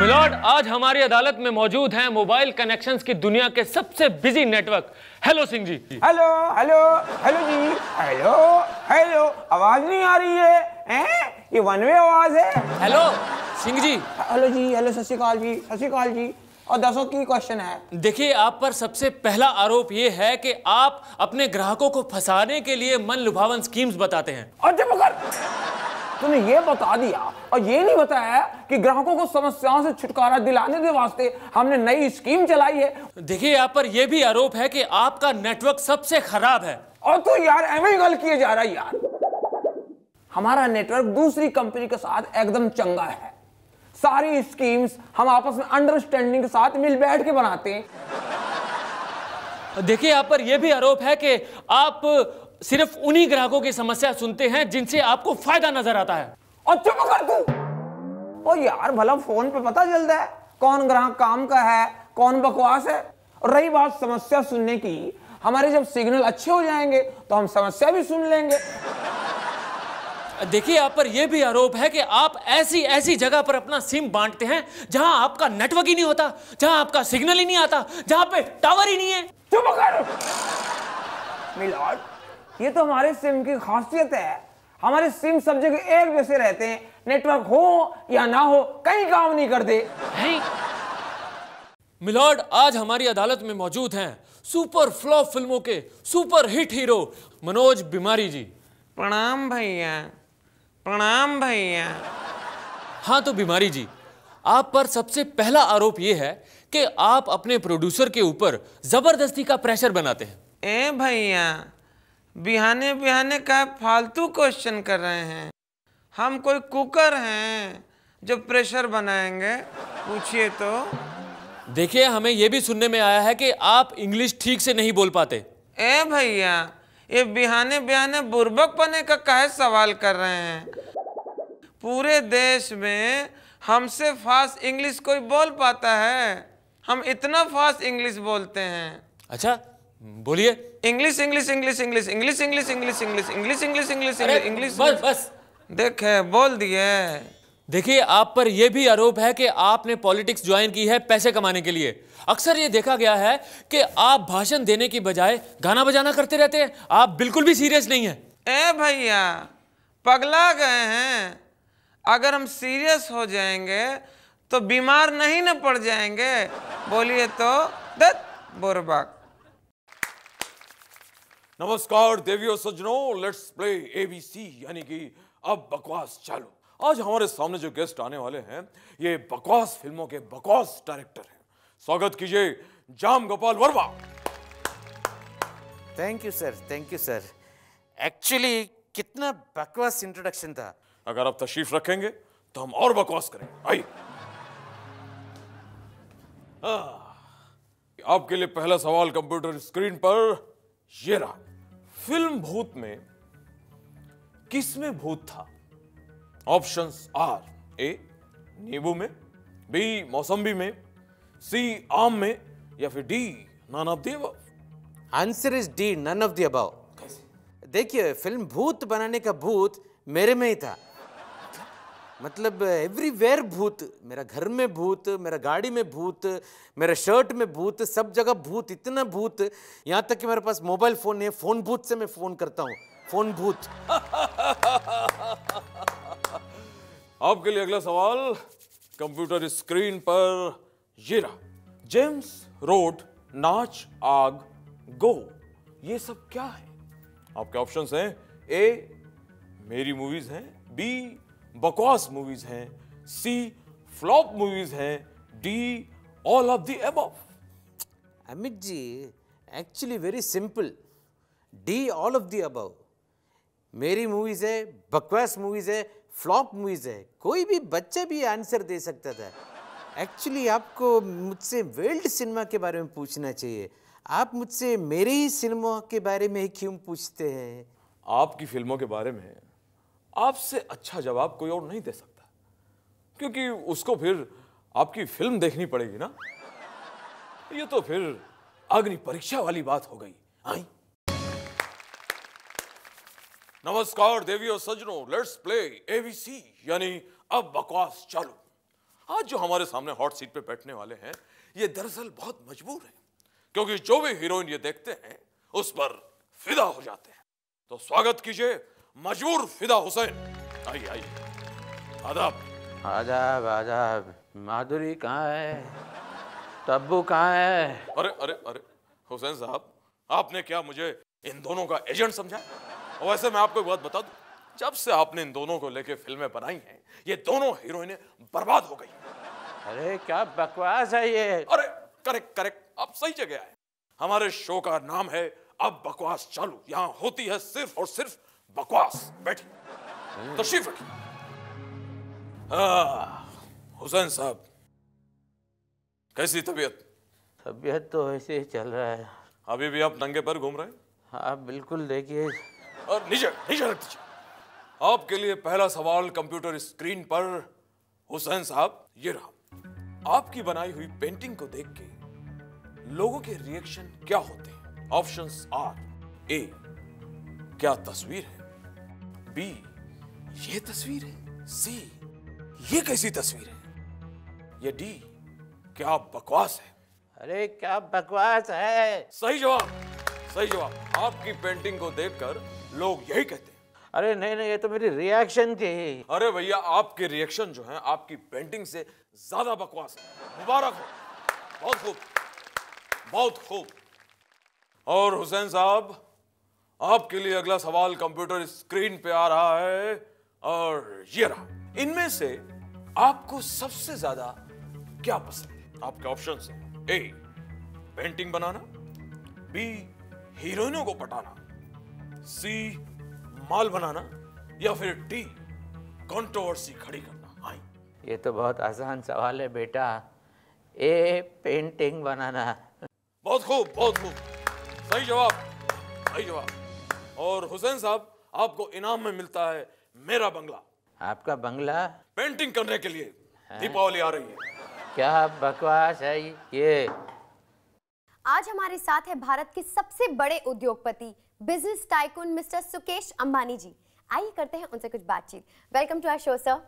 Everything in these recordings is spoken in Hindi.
मिलॉर्ड, आज हमारी अदालत में मौजूद हैं मोबाइल कनेक्शंस की दुनिया के सबसे busy network. Hello Singh ji. Hello hello hello जी। हेलो हेलो, आवाज नहीं आ रही है? हैं? ये वन वे आवाज है। हेलो सिंह जी। हेलो जी, हेलो, सत श्री अकाल जी, सत श्री अकाल जी। और दसों की क्वेश्चन है। देखिए, आप पर सबसे पहला आरोप ये है कि आप अपने ग्राहकों को फंसाने के लिए मन लुभावन स्कीम्स बताते हैं। और जब अगर तूने ये बता दिया और ये नहीं बताया कि ग्राहकों को समस्याओं से छुटकारा दिलाने के वास्ते हमने नई स्कीम चलाई है। देखिए, आप पर यह भी आरोप है कि आपका नेटवर्क सबसे खराब है। और तू यार एवं गल किए जा रहा है यार। हमारा नेटवर्क दूसरी कंपनी के साथ एकदम चंगा है। सारी स्कीम्स हम आपस में अंडरस्टैंडिंग के साथ मिल बैठ के बनाते हैं। देखिए, आप पर यह भी आरोप है कि आप सिर्फ उन्हीं ग्राहकों की समस्या सुनते हैं जिनसे आपको फायदा नजर आता है। और चुप कर तू। ओ यार, भला फोन पे पता चलता है कौन ग्राहक काम का है, कौन बकवास है। और रही बात समस्या सुनने की, हमारे जब सिग्नल अच्छे हो जाएंगे तो हम समस्या भी सुन लेंगे। देखिए, आप पर यह भी आरोप है कि आप ऐसी ऐसी जगह पर अपना सिम बांटते हैं जहां आपका नेटवर्क ही नहीं होता, जहां आपका सिग्नल ही नहीं आता, जहां पे टावर ही नहीं है। चुप कर मिलॉर्ड, ये तो हमारे सिम की खासियत है। हमारे सिम सब जगह एक जैसे रहते हैं, नेटवर्क हो या ना हो कहीं काम नहीं करते। मिलॉर्ड, आज हमारी अदालत में मौजूद हैं सुपर फ्लॉप फिल्मों के सुपर हिट हीरो मनोज बिमारी जी। प्रणाम भैया, प्रणाम भैया। हाँ तो बिमारी जी, आप पर सबसे पहला आरोप यह है कि आप अपने प्रोड्यूसर के ऊपर जबरदस्ती का प्रेशर बनाते हैं। ए भैया, बिहाने बिहाने का फालतू क्वेश्चन कर रहे हैं? हम कोई कुकर हैं जो प्रेशर बनाएंगे? पूछिए तो। देखिए, हमें यह भी सुनने में आया है कि आप इंग्लिश ठीक से नहीं बोल पाते। ए भैया, ये बिहाने बिहाने बुर्बक पने का काहे सवाल कर रहे हैं? पूरे देश में हमसे फास्ट इंग्लिश कोई बोल पाता है? हम इतना फास्ट इंग्लिश बोलते हैं। अच्छा, बोलिए। English English English English English English English English English English English English. बस बस, देखे बोल दिए। देखिए, आप पर यह भी आरोप है कि आपने पॉलिटिक्स ज्वाइन की है पैसे कमाने के लिए। अक्सर ये देखा गया है कि आप भाषण देने की बजाय गाना बजाना करते रहते हैं। आप बिल्कुल भी सीरियस नहीं हैं। ए भैया, पगला गए हैं? अगर हम सीरियस हो जाएंगे तो बीमार नहीं न पड़ जाएंगे? बोलिए तो। दत्त बुर्बक। नमस्कार देवियों सज्जनों, लेट्स प्ले एबीसी यानी कि अब बकवास चालू। आज हमारे सामने जो गेस्ट आने वाले हैं, ये बकवास फिल्मों के बकवास डायरेक्टर हैं। स्वागत कीजिए Jam Gopal Varma. Thank you sir, thank you sir. Actually कितना बकवास इंट्रोडक्शन था। अगर आप तशरीफ रखेंगे तो हम और बकवास करेंगे। आइए। आपके लिए पहला सवाल कंप्यूटर स्क्रीन पर ये रहा। फिल्म भूत में किसमें भूत था? ऑप्शंस आर: ए नींबू में, बी मौसम्बी में, सी आम में, या फिर D none of the above. Answer is D, none of the above. देखिए, फिल्म भूत बनाने का भूत मेरे में ही था। मतलब एवरीवेयर भूत। मेरा घर में भूत, मेरा गाड़ी में भूत, मेरा शर्ट में भूत, सब जगह भूत, इतना भूत। यहाँ तक कि मेरे पास मोबाइल फोन है, फोन भूत से मैं फोन करता हूँ, फोन भूत। आपके लिए अगला सवाल कंप्यूटर स्क्रीन पर ये रहा। जेम्स रोड नाच आग गो, ये सब क्या है? आपके ऑप्शंस हैं: ए मेरी मूवीज हैं, बी बकवास मूवीज हैं, सी फ्लॉप मूवीज हैं, D all of the above. Amit ji, actually very simple, D all of the above. मेरी मूवीज है, बकवास मूवीज है, फ्लॉप मूवीज है, कोई भी बच्चा भी आंसर दे सकता था। एक्चुअली आपको मुझसे वर्ल्ड सिनेमा के बारे में पूछना चाहिए। आप मुझसे मेरे ही सिनेमा के बारे में क्यों पूछते हैं? आपकी फिल्मों के बारे में आपसे अच्छा जवाब कोई और नहीं दे सकता, क्योंकि उसको फिर आपकी फिल्म देखनी पड़ेगी ना। ये तो फिर अग्नि परीक्षा वाली बात हो गई। आई। नमस्कार देवियों सज्जनों, लेट्स प्ले एबीसी यानी अब बकवास चालू। आज जो हमारे सामने हॉट सीट पे बैठने वाले हैं ये दरअसल बहुत मजबूर हैं, क्योंकि जो भी हीरोइन ये देखते हैं उस पर फिदा हो जाते हैं। तो स्वागत कीजिए मजबूर फिदा हुसैन। आइए आइए। आदाब। आदाब आदाब। माधुरी कहाँ है? तब्बू कहाँ है? अरे अरे अरे हुसैन साहब, आपने क्या मुझे इन दोनों का एजेंट समझा? और वैसे मैं आपको एक बात बता दूं, जब से आपने इन दोनों को लेके फिल्में बनाई हैं ये दोनों हीरोइनें बर्बाद हो गई। अरे क्या बकवास है ये? अरे करेक्ट करेक्ट, आप सही जगह आए। हमारे शो का नाम है अब बकवास चालू। यहाँ होती है सिर्फ और सिर्फ बकवास। बैठिए, तशरीफ रखिए। हुसैन साहब, कैसी तबीयत? तबीयत तो ऐसे ही चल रहा है। अभी भी आप नंगे पैर घूम रहे हैं? हाँ बिल्कुल, देखिए। और नीचे नीचे रख दीजिए। आपके लिए पहला सवाल कंप्यूटर स्क्रीन पर। हुसैन साहब, ये रहा। आपकी बनाई हुई पेंटिंग को देख के लोगों के रिएक्शन क्या होते हैं? ऑप्शंस आर: ए, क्या तस्वीर है? बी, ये तस्वीर है? सी, ये कैसी तस्वीर है? या डी, क्या बकवास है? अरे क्या बकवास है? सही जवाब, सही जवाब। आपकी पेंटिंग को देखकर लोग यही कहते हैं। अरे नहीं नहीं, ये तो मेरी रिएक्शन थी। अरे भैया, आपके रिएक्शन जो है आपकी पेंटिंग से ज्यादा बकवास है। मुबारक हो, बहुत खूब, बहुत खूब। और हुसैन साहब, आपके लिए अगला सवाल कंप्यूटर स्क्रीन पे आ रहा है और ये रहा। इनमें से आपको सबसे ज्यादा क्या पसंद है? आपके ऑप्शंस हैं: ए, पेंटिंग बनाना; बी, हीरोइनों को पटाना; सी, माल बनाना; या फिर डी, कंट्रोवर्सी खड़ी करना। आई, ये तो बहुत आसान सवाल है बेटा। ए, पेंटिंग बनाना। बहुत खूब, बहुत खूब, सही जवाब, सही जवाब। और हुसैन साहब, आपको इनाम में मिलता है मेरा बंगला। आपका बंगला? पेंटिंग करने के लिए। दीपावली आ रही है। क्या बकवास है ये? आज हमारे साथ है भारत के सबसे बड़े उद्योगपति, business tycoon mister Sukesh Ambani ji. आइए करते हैं उनसे कुछ बातचीत। Welcome to our show sir.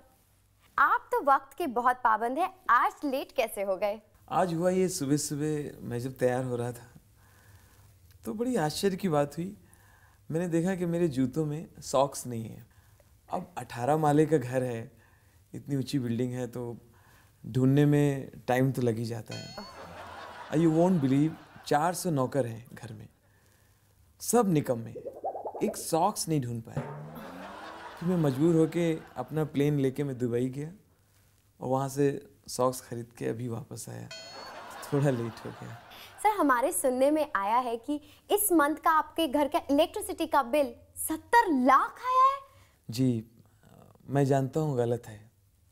आप तो वक्त के बहुत पाबंद हैं, आज लेट कैसे हो गए? आज हुआ ये, सुबह सुबह मैं जब तैयार हो रहा था तो बड़ी आश्चर्य की बात हुई। मैंने देखा कि मेरे जूतों में सॉक्स नहीं है। अब 18 माले का घर है, इतनी ऊंची बिल्डिंग है, तो ढूंढने में टाइम तो लग ही जाता है। यू वोंट बिलीव, 400 नौकर हैं घर में, सब निकम्मे, एक सॉक्स नहीं ढूंढ पाए। फिर मैं मजबूर होके अपना प्लेन लेके मैं दुबई गया और वहाँ से सॉक्स खरीद के अभी वापस आया। थोड़ा लेट हो गया। सर, हमारे सुनने में आया है कि इस मंथ का आपके घर का इलेक्ट्रिसिटी का बिल 70 लाख आया है। जी, मैं जानता हूँ गलत है।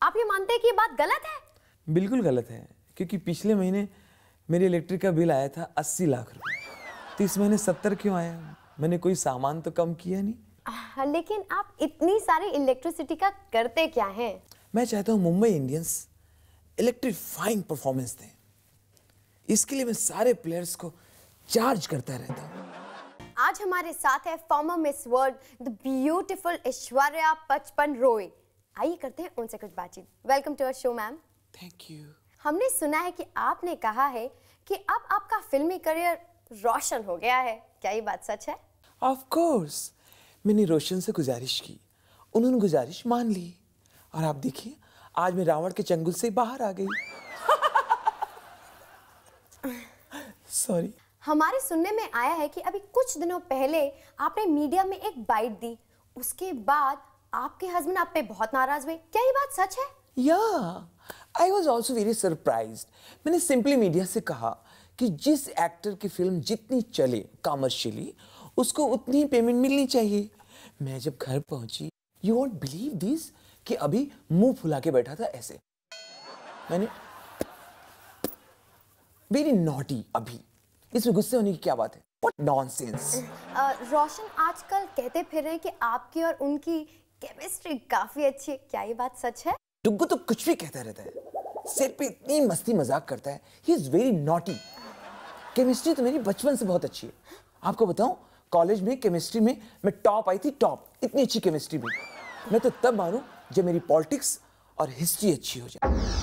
आप ये मानते हैं कि ये बात गलत है? बिल्कुल गलत है, क्योंकि पिछले महीने मेरे इलेक्ट्रिक का बिल आया था 80 लाख रुपए, तो इस महीने 70 क्यों आया? मैंने कोई सामान तो कम किया नहीं। लेकिन आप इतनी सारी इलेक्ट्रिसिटी का करते क्या हैं? मैं चाहता हूँ मुंबई इंडियंस इलेक्ट्रीफाइंग परफॉर्मेंस दें। इसके लिए मैं सारे प्लेयर्स को चार्ज करता रहता हूँ। आज हमारे साथ है former Miss World the beautiful Aishwarya 55 Rai. आइए करते हैं उनसे कुछ बातचीत। Welcome to our show ma'am. Thank you. हमने सुना है कि आपने कहा है कि अब आपका फिल्मी करियर रोशन हो गया है, क्या ये बात सच है? ऑफ कोर्स, मैंने रोशन से गुजारिश की, उन्होंने गुजारिश मान ली, और आप देखिए आज मैं रावण के चंगुल से बाहर आ गई। सॉरी। हमारे सुनने में आया है कि अभी कुछ दिनों पहले आपने मीडिया में एक बाइट दी, उसके बाद आपके हस्बैंड आप पे बहुत नाराज हुए, क्या ये बात सच है? Yeah, I was also very surprised. मैंने सिंपली मीडिया से कहा कि जिस एक्टर की फिल्म जितनी चले कमर्शियली उसको उतनी ही पेमेंट मिलनी चाहिए। मैं जब घर पहुंची, you won't believe this, कि अभी मुंह फुला के बैठा था ऐसे। मैंने वेरी नॉटी। अभी इसमें गुस्से होने की क्या बात है? What nonsense। रोशन आजकल कहते फिर रहे हैं कि आपकी और उनकी केमिस्ट्री काफी अच्छी है, क्या ये बात सच है? डुग्गू तो कुछ भी कहता रहता है, सेट पे इतनी मस्ती मजाक करता है। He is very naughty. Chemistry तो मेरी बचपन से बहुत अच्छी है। आपको बताऊं, कॉलेज में केमिस्ट्री में मैं टॉप आई थी, टॉप। इतनी अच्छी केमिस्ट्री भी मैं तो तब मानूं जब मेरी पॉलिटिक्स और हिस्ट्री अच्छी हो जाए।